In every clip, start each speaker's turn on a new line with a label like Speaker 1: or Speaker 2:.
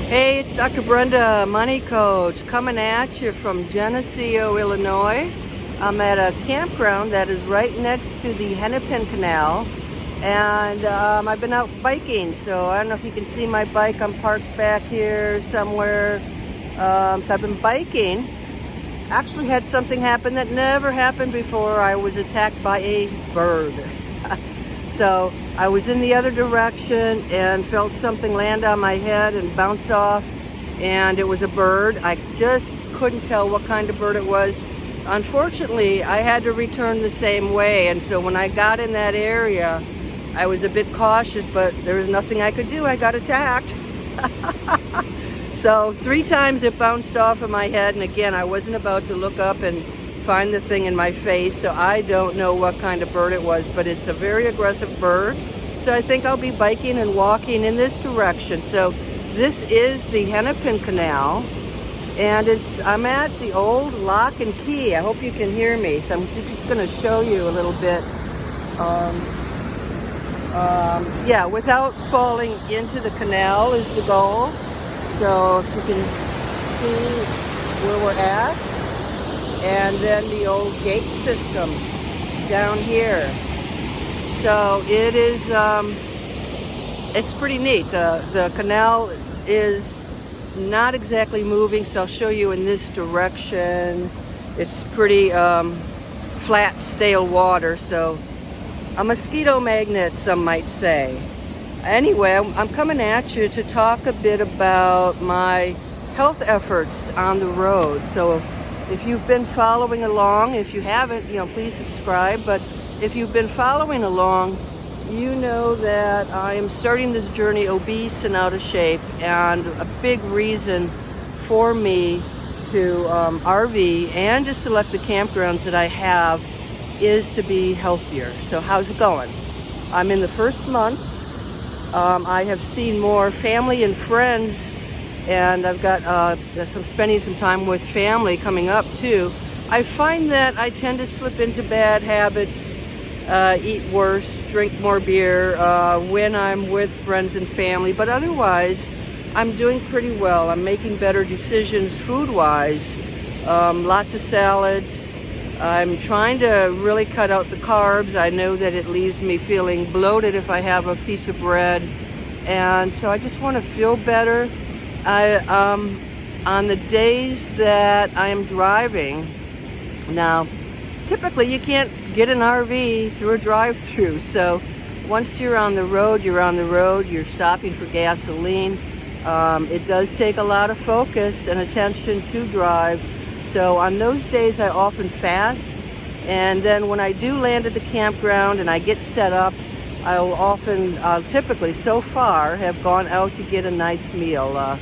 Speaker 1: Hey, it's Dr. Brenda, Money Coach, coming at you from Geneseo, Illinois. I'm at a campground that is right next to the Hennepin Canal, and I've been out biking, so I don't know if you can see my bike. I'm parked back here somewhere. So I've been biking. Actually had something happen that never happened before. I was attacked by a bird. So I was in the other direction and felt something land on my head and bounce off, and it was a bird. I just couldn't tell what kind of bird it was. Unfortunately, I had to return the same way, and so when I got in that area, I was a bit cautious, but there was nothing I could do. I got attacked. So 3 times it bounced off of my head, and again, I wasn't about to look up and find the thing in my face, so I don't know what kind of bird it was, but it's a very aggressive bird. So I think I'll be biking and walking in this direction. So this is the Hennepin Canal, and I'm at the old Lock and Key. I hope you can hear me. So I'm just going to show you a little bit. Yeah, without falling into the canal is the goal. So if you can see where we're at. And then the old gate system down here. So it is, it's pretty neat. The canal is not exactly moving, so I'll show you in this direction. It's pretty flat, stale water, so a mosquito magnet, some might say. Anyway, I'm coming at you to talk a bit about my health efforts on the road. So if you've been following along, if you haven't, please subscribe. But if you've been following along, you know that I am starting this journey obese and out of shape. And a big reason for me to RV and to select the campgrounds that I have is to be healthier. So how's it going? I'm in the first month. I have seen more family and friends, and I've got spending some time with family coming up too. I find that I tend to slip into bad habits, eat worse, drink more beer when I'm with friends and family, but otherwise I'm doing pretty well. I'm making better decisions food-wise, lots of salads. I'm trying to really cut out the carbs. I know that it leaves me feeling bloated if I have a piece of bread, and so I just want to feel better. On the days that I am driving, now typically you can't get an RV through a drive-through, so once you're on the road, you're stopping for gasoline. It does take a lot of focus and attention to drive, so on those days I often fast, and then when I do land at the campground and I get set up, I'll typically so far have gone out to get a nice meal.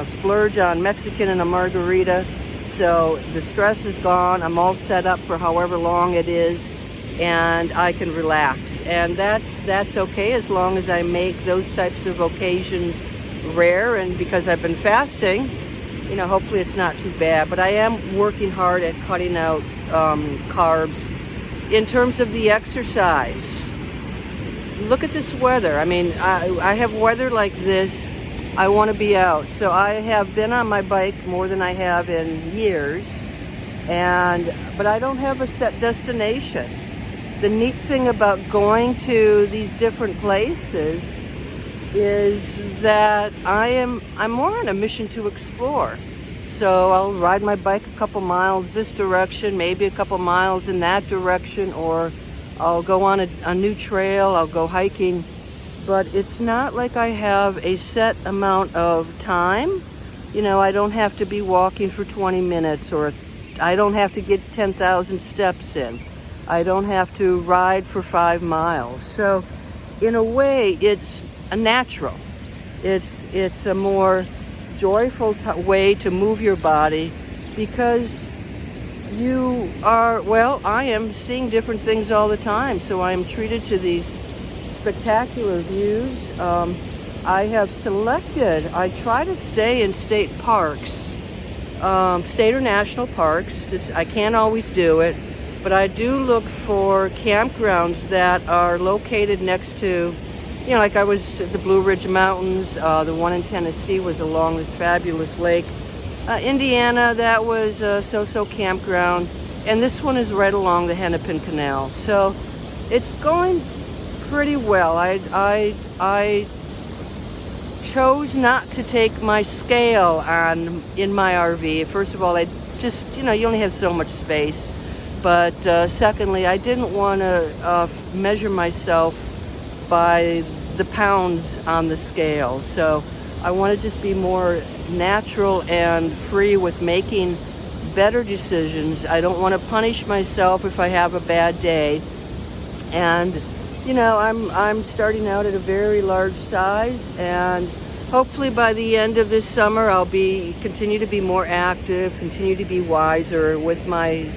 Speaker 1: Splurge on Mexican and a margarita. So the stress is gone. I'm all set up for however long it is, and I can relax. And that's okay as long as I make those types of occasions rare. And because I've been fasting, hopefully it's not too bad. But I am working hard at cutting out carbs. In terms of the exercise, look at this weather. I mean, I have weather like this. I want to be out. So I have been on my bike more than I have in years, but I don't have a set destination. The neat thing about going to these different places is that I'm more on a mission to explore. So I'll ride my bike a couple miles this direction, maybe a couple miles in that direction, or I'll go on a new trail, I'll go hiking. But it's not like I have a set amount of time. I don't have to be walking for 20 minutes, or I don't have to get 10,000 steps in. I don't have to ride for 5 miles. So in a way, it's a natural. It's a more joyful way to move your body, because I am seeing different things all the time. So I am treated to these spectacular views. I try to stay in state parks, state or national parks. I can't always do it, but I do look for campgrounds that are located next to you know, like I was at the Blue Ridge Mountains. The one in Tennessee was along this fabulous lake. Indiana, that was a so-so campground. And this one is right along the Hennepin Canal. So it's going pretty well. I chose not to take my scale on in my RV. First of all, I just, you know, you only have so much space. But secondly, I didn't want to measure myself by the pounds on the scale. So I want to just be more natural and free with making better decisions. I don't want to punish myself if I have a bad day. And you know, I'm starting out at a very large size, and hopefully by the end of this summer I'll continue to be more active, continue to be wiser with my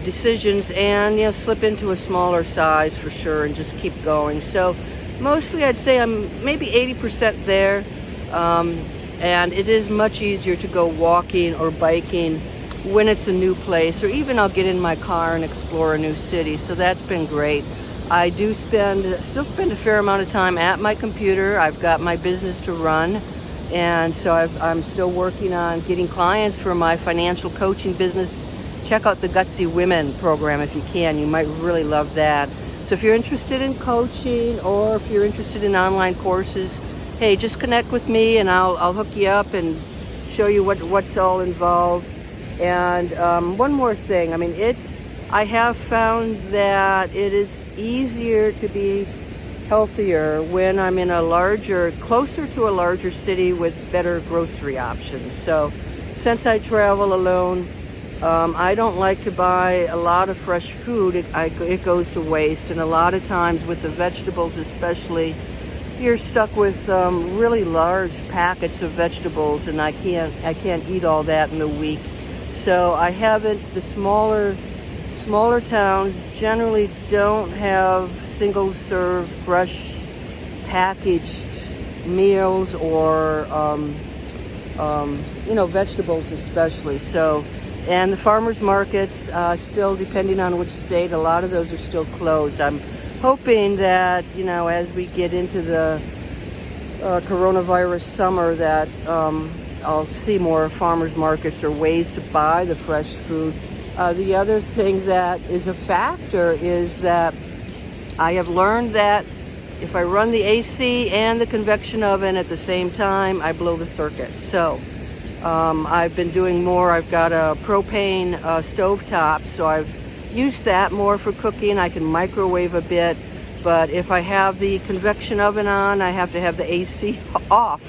Speaker 1: decisions, and you know, slip into a smaller size for sure and just keep going. So mostly I'd say I'm maybe 80% there, and it is much easier to go walking or biking when it's a new place, or even I'll get in my car and explore a new city. So that's been great. I do still spend a fair amount of time at my computer. I've got my business to run, and so I'm still working on getting clients for my financial coaching business. Check out the Gutsy Women program if you can. You might really love that. So if you're interested in coaching, or if you're interested in online courses, hey, just connect with me and I'll hook you up and show you what's all involved. And one more thing, I mean, I have found that it is easier to be healthier when I'm in closer to a larger city with better grocery options. So since I travel alone, I don't like to buy a lot of fresh food. It goes to waste, and a lot of times with the vegetables especially, you're stuck with really large packets of vegetables, and I can't eat all that in a week. So I haven't. The smaller towns generally don't have single-serve, fresh, packaged meals, or you know, vegetables especially. So, and the farmers markets, still, depending on which state, a lot of those are still closed. I'm hoping that, you know, as we get into the coronavirus summer, that I'll see more farmers markets or ways to buy the fresh food. The other thing that is a factor is that I have learned that if I run the AC and the convection oven at the same time, I blow the circuit. So I've been doing more. I've got a propane stovetop, so I've used that more for cooking. I can microwave a bit, but if I have the convection oven on, I have to have the AC off.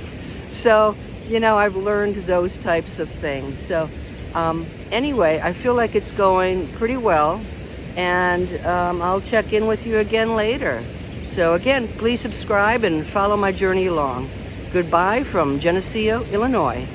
Speaker 1: So, you know, I've learned those types of things. So anyway, I feel like it's going pretty well, and I'll check in with you again later. So again, please subscribe and follow my journey along. Goodbye from Geneseo, Illinois.